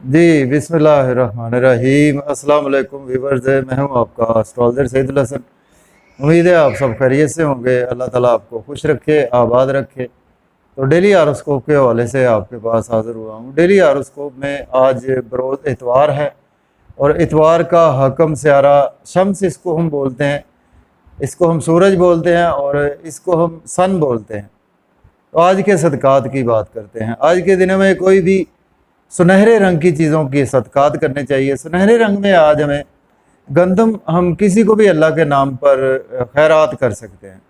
जी, बिस्मिल्लाहिर्रहमानिर्रहीम। अस्सलाम वालेकुम व्यूअर्स, मैं हूं आपका एस्ट्रोलॉजर सैयदुल हसन। उम्मीद है आप सब खैरियत से होंगे। अल्लाह ताला आपको खुश रखे, आबाद रखे। तो डेली हॉरोस्कोप के हवाले से आपके पास हाज़िर हुआ हूं। डेली हॉरोस्कोप में आज बरोज़ इतवार है और इतवार का हकम स्यारा शम्स इसको हम बोलते हैं, इसको हम सूरज बोलते हैं और इसको हम सन बोलते हैं। तो आज के सदक़ात की बात करते हैं। आज के दिनों में कोई भी सुनहरे रंग की चीज़ों की सदक़ात करने चाहिए। सुनहरे रंग में आज हमें गंदम, हम किसी को भी अल्लाह के नाम पर खैरात कर सकते हैं।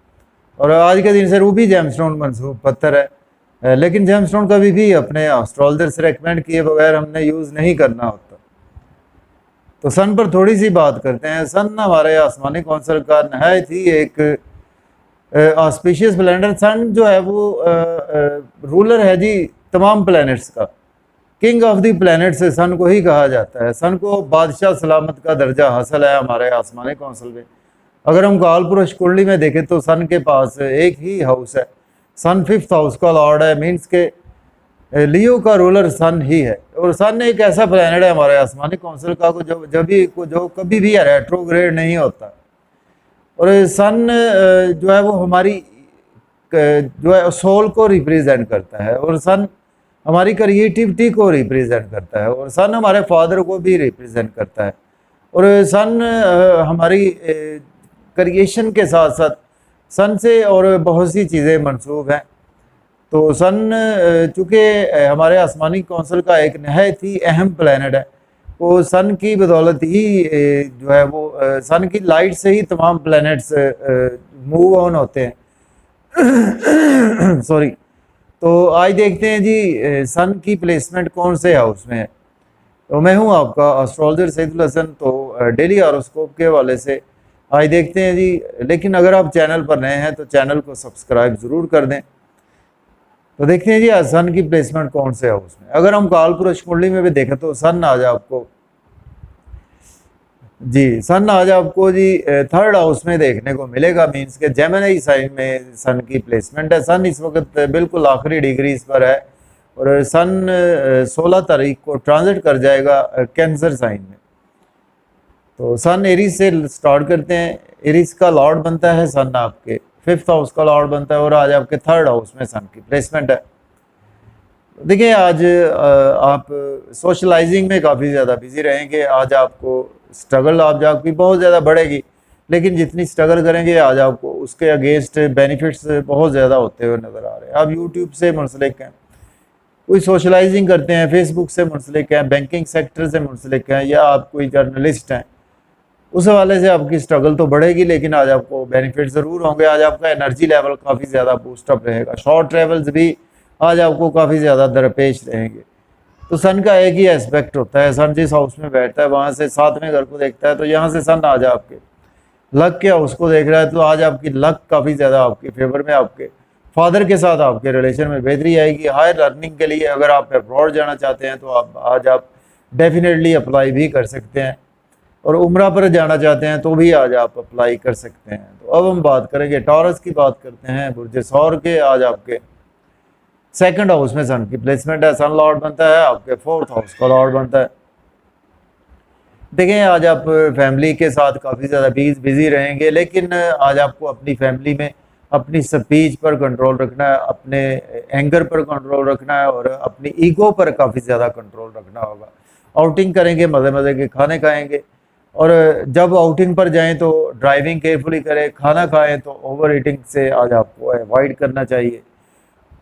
और आज के दिन से रूबी जेमस्टोन मंसूब पत्थर है, लेकिन जेमस्टोन कभी भी अपने एस्ट्रोलॉजर से रेकमेंड किए बगैर हमने यूज़ नहीं करना होता। तो सन पर थोड़ी सी बात करते हैं। सन हमारे आसमानी कौंसल का नहायत ही एक ऑस्पिशियस प्लैनेट। सन जो है वो रूलर है जी तमाम प्लैनेट्स का। किंग ऑफ द प्लैनेट से सन को ही कहा जाता है। सन को बादशाह सलामत का दर्जा हासिल है हमारे आसमानी कौंसल में। अगर हम काल पुरुष कुंडली में देखें तो सन के पास एक ही हाउस है। सन 5th हाउस का लॉर्ड है, मीन्स के लियो का रूलर सन ही है। और सन एक ऐसा प्लैनेट है हमारे आसमानी कौंसल का जो कभी भी रेट्रोग्रेड नहीं होता। और सन जो है वो हमारी जो है सोल को रिप्रेजेंट करता है, और सन हमारी क्रिएटिविटी को रिप्रेजेंट करता है, और सन हमारे फादर को भी रिप्रेजेंट करता है। और सन हमारी क्रिएशन के साथ साथ सन से और बहुत सी चीज़ें मंसूब हैं। तो सन चूँकि हमारे आसमानी कौंसल का एक नहायत ही अहम प्लैनेट है, वो सन की बदौलत ही जो है वो सन की लाइट से ही तमाम प्लैनेट्स मूव ऑन होते हैं। सॉरी। तो आज देखते हैं जी सन की प्लेसमेंट कौन से हाउस में है। तो मैं हूं आपका एस्ट्रोलॉजर सैयदुल हसन। तो डेली हॉरोस्कोप के हवाले से आज देखते हैं जी। लेकिन अगर आप चैनल पर नए हैं तो चैनल को सब्सक्राइब ज़रूर कर दें। तो देखते हैं जी आज सन की प्लेसमेंट कौन से हाउस में। अगर हम काल पुरुष कुंडली में भी देखें तो सन आज आपको जी सन आज आपको जी 3rd हाउस में देखने को मिलेगा, मीन्स के जेमिनी साइन में सन की प्लेसमेंट है। सन इस वक्त बिल्कुल आखिरी डिग्रीज पर है और सन 16 तारीख को ट्रांजिट कर जाएगा कैंसर साइन में। तो सन एरीज से स्टार्ट करते हैं। एरीज का लॉर्ड बनता है सन, आपके 5th हाउस का लॉर्ड बनता है, और आज आपके 3rd हाउस में सन की प्लेसमेंट है। देखिए आज आप सोशलाइजिंग में काफ़ी ज़्यादा बिजी रहेंगे। आज आपको स्ट्रगल आपकी बहुत ज़्यादा बढ़ेगी, लेकिन जितनी स्ट्रगल करेंगे आज आपको उसके अगेंस्ट बेनिफिट्स बहुत ज़्यादा होते हुए नज़र आ रहे हैं। आप यूट्यूब से मुंसलिक हैं, कोई सोशलाइजिंग करते हैं, फेसबुक से मुंसलिक हैं, बैंकिंग सेक्टर से मुंसलिक हैं, या आप कोई जर्नलिस्ट हैं, उस हवाले से आपकी स्ट्रगल तो बढ़ेगी, लेकिन आज आपको बेनिफिट ज़रूर होंगे। आज आपका एनर्जी लेवल काफ़ी ज़्यादा बूस्टअप रहेगा। शॉर्ट ट्रेवल्स भी आज आपको काफ़ी ज़्यादा दरपेश रहेंगे। तो सन का एक ही एस्पेक्ट होता है, सन जिस हाउस में बैठता है वहाँ से 7वें घर को देखता है, तो यहाँ से सन आज आपके लक के हाउस को देख रहा है। तो आज आपकी लक काफ़ी ज़्यादा आपके फेवर में, आपके फादर के साथ आपके रिलेशन में बेहतरी आएगी। हायर लर्निंग के लिए अगर आप अब्रॉड जाना चाहते हैं तो आज आप डेफिनेटली अप्लाई भी कर सकते हैं, और उम्रा पर जाना चाहते हैं तो भी आज आप अप्लाई कर सकते हैं। तो अब हम बात करेंगे टॉरस की, बात करते हैं बुर्ज सौर के। आज आपके 2nd हाउस में सन की प्लेसमेंट है। सन लॉर्ड बनता है आपके 4th हाउस का लॉर्ड बनता है। देखें आज आप फैमिली के साथ काफ़ी ज़्यादा बिजी रहेंगे, लेकिन आज आपको अपनी फैमिली में अपनी स्पीच पर कंट्रोल रखना है, अपने एंगर पर कंट्रोल रखना है, और अपनी ईगो पर काफ़ी ज़्यादा कंट्रोल रखना होगा। आउटिंग करेंगे, मज़े मज़े के खाने खाएंगे, और जब आउटिंग पर जाएं तो ड्राइविंग केयरफुली करें। खाना खाएं तो ओवर ईटिंग से आज आपको अवॉइड करना चाहिए।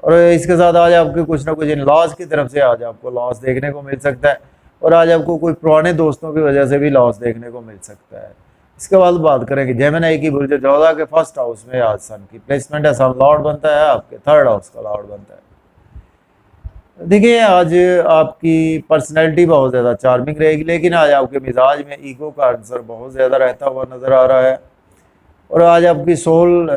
और इसके साथ आज आपके कुछ ना कुछ इन लॉस की तरफ से आज आपको लॉस देखने को मिल सकता है, और आज आपको कोई पुराने दोस्तों की वजह से भी लॉस देखने को मिल सकता है। इसके बाद बात करेंगे जेमिनी की बुर्ज 14 के 1st हाउस में आज सन की प्लेसमेंट है। सन लॉर्ड बनता है आपके 3rd हाउस का लॉर्ड बनता है। देखिए आज आपकी पर्सनैलिटी बहुत ज़्यादा चार्मिंग रहेगी, लेकिन आज आपके मिजाज में ईगो का आंसर बहुत ज़्यादा रहता हुआ नज़र आ रहा है। और आज आपकी सोल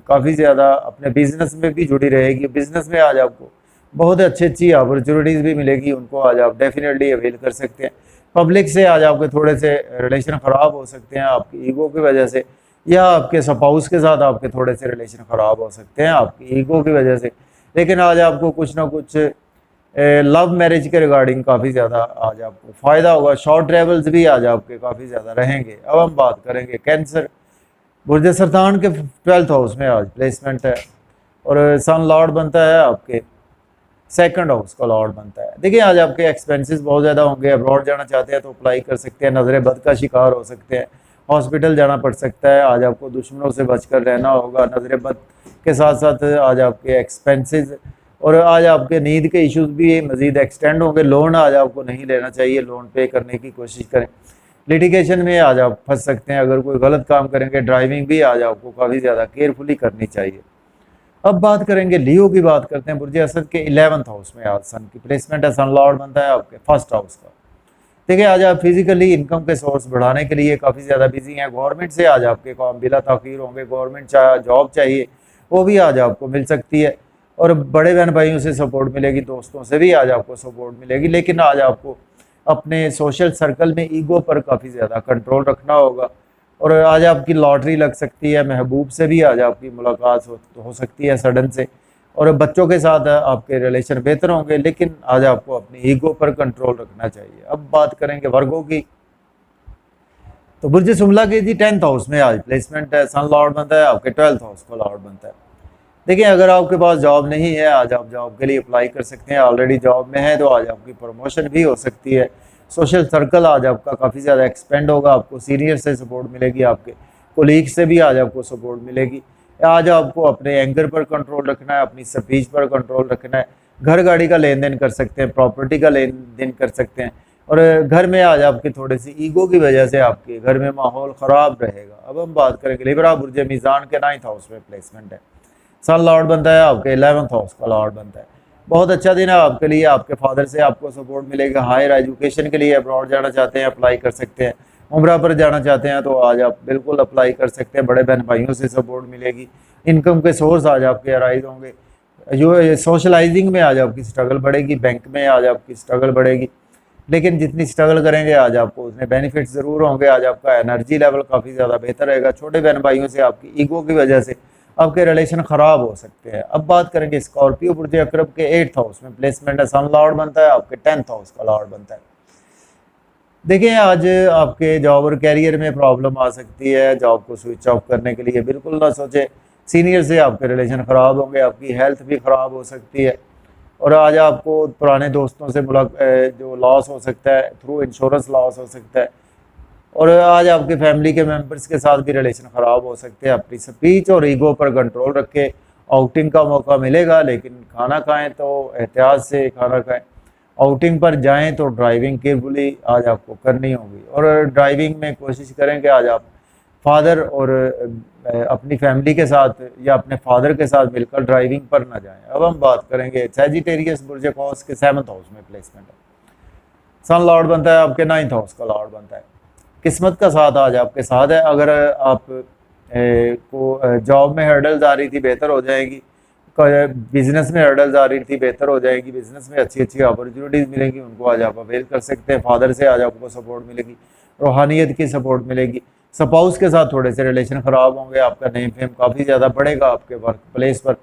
काफ़ी ज़्यादा अपने बिजनेस में भी जुड़ी रहेगी। बिजनेस में आज आपको बहुत अच्छी अपॉर्चुनिटीज़ भी मिलेगी, उनको आज आप डेफिनेटली अवेल कर सकते हैं। पब्लिक से आज आपके थोड़े से रिलेशन ख़राब हो सकते हैं आपकी ईगो की वजह से, या आपके स्पाउस के साथ आपके थोड़े से रिलेशन ख़राब हो सकते हैं आपकी ईगो की वजह से। लेकिन आज आपको कुछ ना कुछ लव मैरिज के रिगार्डिंग काफ़ी ज़्यादा आज आपको फ़ायदा होगा। शॉर्ट ट्रेवल्स भी आज आपके काफ़ी ज़्यादा रहेंगे। अब हम बात करेंगे कैंसर, बुर्ज सरतान के 12th हाउस में आज प्लेसमेंट है और सन लॉर्ड बनता है आपके 2nd हाउस का लॉर्ड बनता है। देखिए आज आपके एक्सपेंसेस बहुत ज़्यादा होंगे। अब्रॉड जाना चाहते हैं तो अप्लाई कर सकते हैं, नज़र बद का शिकार हो सकते हैं, हॉस्पिटल जाना पड़ सकता है। आज आपको दुश्मनों से बचकर रहना होगा। नज़र बद के साथ साथ आज आपके एक्सपेंसेस और आज आपके नींद के इश्यूज भी मज़ीद एक्सटेंड होंगे। लोन आज आपको नहीं लेना चाहिए, लोन पे करने की कोशिश करें। लिटिगेशन में आज आप फंस सकते हैं अगर कोई गलत काम करेंगे। ड्राइविंग भी आज आपको काफ़ी ज़्यादा केयरफुली करनी चाहिए। अब बात करेंगे लियो की, बात करते हैं बुर्ज असद के 11th हाउस में आज सन की प्लेसमेंट है। सन लॉर्ड बनता है आपके 1st हाउस का। देखिए आज आप फिजिकली इनकम के सोर्स बढ़ाने के लिए काफ़ी ज़्यादा बिजी हैं। गवर्नमेंट से आज आपके काम बिला ताख़ीर होंगे। गवर्नमेंट जॉब चाहिए वो भी आज आपको मिल सकती है और बड़े बहन भाइयों से सपोर्ट मिलेगी, दोस्तों से भी आज आपको सपोर्ट मिलेगी। लेकिन आज आपको अपने सोशल सर्कल में ईगो पर काफ़ी ज़्यादा कंट्रोल रखना होगा और आज आपकी लॉटरी लग सकती है। महबूब से भी आज आपकी मुलाकात हो सकती है सडन से और बच्चों के साथ आपके रिलेशन बेहतर होंगे। लेकिन आज आपको अपनी ईगो पर कंट्रोल रखना चाहिए। अब बात करेंगे वर्गो की, तो बुर्ज शुमला के जी 10th हाउस में आज प्लेसमेंट है। सन लॉर्ड बनता है आपके 12th हाउस का लॉर्ड बनता है। देखिए अगर आपके पास जॉब नहीं है आज आप जॉब के लिए अप्लाई कर सकते हैं। ऑलरेडी जॉब में है तो आज आपकी प्रमोशन भी हो सकती है। सोशल सर्कल आज आपका काफ़ी ज़्यादा एक्सपेंड होगा। आपको सीनियर से सपोर्ट मिलेगी, आपके कोलीग से भी आज आपको सपोर्ट मिलेगी। आज आपको अपने एंगर पर कंट्रोल रखना है, अपनी स्पीच पर कंट्रोल रखना है। घर गाड़ी का लेन देन कर सकते हैं, प्रॉपर्टी का लेन देन कर सकते हैं और घर में आज आपकी थोड़ी सी ईगो की वजह से आपके घर में माहौल ख़राब रहेगा। अब हम बात करेंगे लिब्रा, बुर्ज मीज़ान के 9th हाउस में प्लेसमेंट है। सन लॉर्ड बनता है आपके 11th हाउस का लॉर्ड बनता है। बहुत अच्छा दिन है आपके लिए। आपके फादर से आपको सपोर्ट मिलेगा। हायर एजुकेशन के लिए अब्रॉड जाना चाहते हैं अप्लाई कर सकते हैं। उम्रा पर जाना चाहते हैं तो आज आप बिल्कुल अप्लाई कर सकते हैं। बड़े बहन भाइयों से सपोर्ट मिलेगी। इनकम के सोर्स आज आपके अराइज होंगे। जो सोशलाइजिंग में आज आपकी स्ट्रगल बढ़ेगी, बैंक में आज आपकी स्ट्रगल बढ़ेगी। लेकिन जितनी स्ट्रगल करेंगे आज आपको उतने बेनिफिट ज़रूर होंगे। आज आपका एनर्जी लेवल काफ़ी ज़्यादा बेहतर रहेगा। छोटे बहन भाइयों से आपकी ईगो की वजह से आपके रिलेशन ख़राब हो सकते हैं। अब बात करेंगे स्कॉर्पियो, बुर्ज अकरब के 8th हाउस में प्लेसमेंट है। सन लॉर्ड बनता है आपके 10th हाउस का लॉर्ड बनता है। देखिए आज आपके जॉब और कैरियर में प्रॉब्लम आ सकती है। जॉब को स्विच ऑफ करने के लिए बिल्कुल ना सोचे। सीनियर से आपके रिलेशन ख़राब होंगे, आपकी हेल्थ भी ख़राब हो सकती है और आज आपको पुराने दोस्तों से जो लॉस हो सकता है, थ्रू इंश्योरेंस लॉस हो सकता है और आज आपके फैमिली के मेंबर्स के साथ भी रिलेशन ख़राब हो सकते हैं। अपनी स्पीच और ईगो पर कंट्रोल रखें। आउटिंग का मौका मिलेगा लेकिन खाना खाएं तो एहतियात से खाना खाएं। आउटिंग पर जाएं तो ड्राइविंग केयरफुली आज आपको करनी होगी और ड्राइविंग में कोशिश करें कि आज आप फादर और अपनी फैमिली के साथ या अपने फादर के साथ मिलकर ड्राइविंग पर ना जाएं। अब हम बात करेंगे सैजिटेरियस, बुर्ज कौस के 7th हाउस में प्लेसमेंट है। सन लॉर्ड बनता है आपके 9th हाउस का लॉर्ड बनता है। किस्मत का साथ आज आपके साथ है। अगर आप को जॉब में हर्डल्स आ रही थी बेहतर हो जाएगी, बिजनेस में हर्डल्स आ रही थी बेहतर हो जाएगी, बिजनेस में अच्छी अच्छी अपॉर्चुनिटीज़ मिलेंगी, उनको आज आप अवेल कर सकते हैं। फादर से आज आपको सपोर्ट मिलेगी, रूहानियत की सपोर्ट मिलेगी। स्पाउस के साथ थोड़े से रिलेशन ख़राब होंगे। आपका नेम फेम काफ़ी ज़्यादा बढ़ेगा आपके वर्क प्लेस पर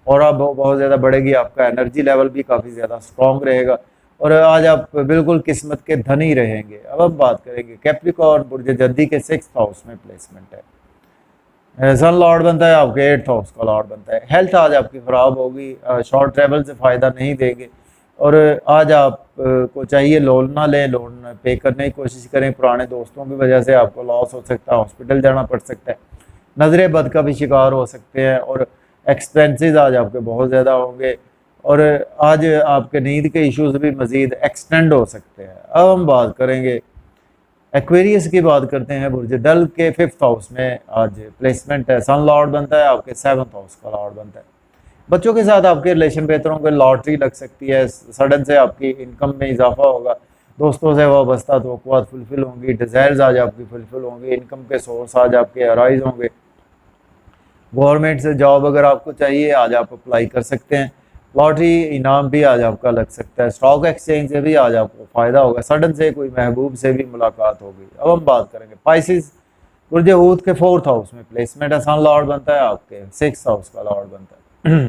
और आप बहुत ज़्यादा बढ़ेगी। आपका एनर्जी लेवल भी काफ़ी ज़्यादा स्ट्रॉन्ग रहेगा और आज आप बिल्कुल किस्मत के धनी रहेंगे। अब हम बात करेंगे कैप्रिकॉर्न, बुर्ज जद्दी के 6th हाउस में प्लेसमेंट है। सन लॉर्ड बनता है आपके 8th हाउस का लॉर्ड बनता है। हेल्थ आज आपकी ख़राब होगी, शॉर्ट ट्रैवल से फ़ायदा नहीं देंगे और आज आप को चाहिए लोन ना लें, लोन पे करने की कोशिश करें। पुराने दोस्तों की वजह से आपको लॉस हो सकता है, हॉस्पिटल जाना पड़ सकता है, नज़र बद का भी शिकार हो सकते हैं और एक्सपेंसेस आज आपके बहुत ज़्यादा होंगे और आज आपके नींद के इश्यूज भी मज़ीद एक्सटेंड हो सकते हैं। अब हम बात करेंगे एक्वेरियस की, बात करते हैं। बुर्ज डल के 5th हाउस में आज प्लेसमेंट है। सन लॉर्ड बनता है आपके 7th हाउस का लॉर्ड बनता है। बच्चों के साथ आपके रिलेशन बेहतर होंगे। लॉटरी लग सकती है, सडन से आपकी इनकम में इजाफा होगा। दोस्तों से वाबस्ता तवक्कुआत फुलफिल होंगी, डिज़ायर्स आज आपकी फुलफिल होंगी। इनकम के सोर्स आज आपके अराइज होंगे। गवर्नमेंट से जॉब अगर आपको चाहिए आज आप अप्लाई कर सकते हैं। लॉटरी इनाम भी आज आपका लग सकता है। स्टॉक एक्सचेंज से भी आज आपको फ़ायदा होगा। सडन से कोई महबूब से भी मुलाकात होगी। अब हम बात करेंगे पाइसिस, बुर्ज हूत के 4th हाउस में प्लेसमेंट है। सन लॉर्ड बनता है आपके 6th हाउस का लॉर्ड बनता है।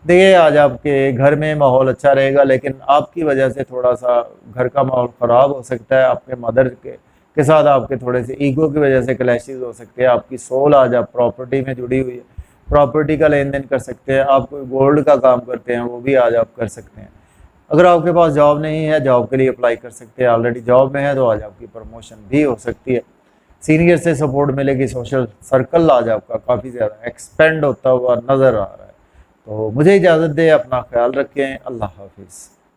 देखिए आज आपके घर में माहौल अच्छा रहेगा, लेकिन आपकी वजह से थोड़ा सा घर का माहौल ख़राब हो सकता है। आपके मदर के साथ आपके थोड़े से ईगो की वजह से क्लैशेस हो सकते हैं। आपकी सोल आज आप प्रॉपर्टी में जुड़ी हुई है, प्रॉपर्टी का लेन देन कर सकते हैं। आप कोई गोल्ड का काम करते हैं, वो भी आज आप कर सकते हैं। अगर आपके पास जॉब नहीं है, जॉब के लिए अप्लाई कर सकते हैं। ऑलरेडी जॉब में है तो आज आपकी प्रमोशन भी हो सकती है। सीनियर से सपोर्ट मिलेगी। सोशल सर्कल आज आपका काफ़ी ज़्यादा एक्सपेंड होता हुआ नज़र आ रहा है। तो मुझे इजाज़त दें, अपना ख्याल रखें। अल्लाह हाफिज़।